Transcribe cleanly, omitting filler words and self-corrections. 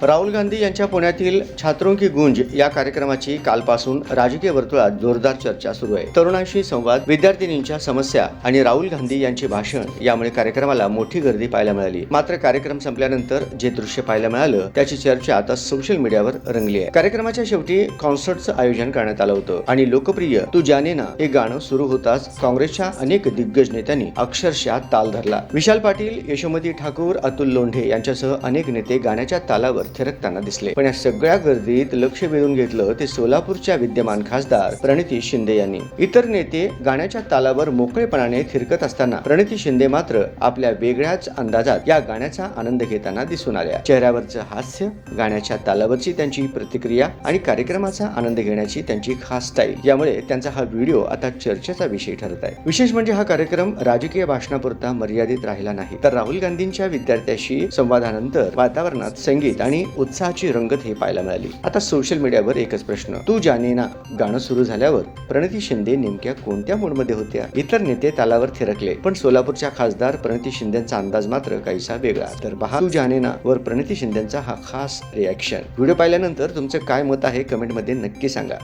राहुल गांधी यांच्या पुण्यातील छात्रों की गूंज या कार्यक्रमाची कालपासून राजकीय वर्तुळात जोरदार चर्चा सुरू आहे। तरुणांशी संवाद, विद्यार्थिनींच्या समस्या आणि राहुल गांधी यांचे भाषण यामुळे कार्यक्रमाला मोठी गर्दी पाहायला मिळाली। मात्र कार्यक्रम संपल्यानंतर जे दृश्य पाहायला मिळालं त्याची चर्चा आता सोशल मीडियावर रंगली आहे। कार्यक्रमाच्या शेवटी कॉन्सर्टचं आयोजन करण्यात आलं होतं आणि लोकप्रिय तू जाने ना हे गाणं सुरू होताच काँग्रेसच्या अनेक दिग्गज नेत्यांनी अक्षरशः ताल धरला। विशाल पाटील, यशोमती ठाकूर, अतुल लोंढे यांच्यासह अनेक नेते गाण्याच्या तालावर थिरकताना दिसले। पण या सगळ्या गर्दीत लक्ष वेधून घेतलं ते सोलापूरच्या विद्यमान खासदार प्रणिती शिंदे यांनी। इतर नेते गाण्याच्या तालावर मोकळेपणाने थिरकत असताना प्रणिती शिंदे मात्र आपल्या वेगळ्याच अंदाजात या गाण्याचा आनंद घेताना दिसून आल्या। चेहऱ्यावरचं हास्य, गाण्याच्या तालावरची त्यांची प्रतिक्रिया आणि कार्यक्रमाचा आनंद घेण्याची त्यांची खास स्टाईल यामुळे त्यांचा हा व्हिडिओ आता चर्चेचा विषय ठरत आहे। विशेष म्हणजे हा कार्यक्रम राजकीय भाषणापुरता मर्यादित राहिला नाही, तर राहुल गांधींच्या विद्यार्थ्यांशी संवादानंतर वातावरणात संगीत आणि उत्साहाची रंगत हे पाहायला मिळाली। आता सोशल मीडियावर एकच प्रश्न, तू जाने ना गाणं सुरू झाल्यावर प्रणिती शिंदे नेमक्या कोणत्या मूडमध्ये होत्या? इतर नेते तालावर थिरकले, पण सोलापूरच्या खासदार प्रणिती शिंदेचा अंदाज मात्र काहीसा वेगळा। तर पहा तू जाने ना वर प्रणिती शिंदेचा हा खास रिॲक्शन व्हिडिओ पाहिल्यानंतर तुमचं काय मत आहे कमेंटमध्ये नक्की सांगा।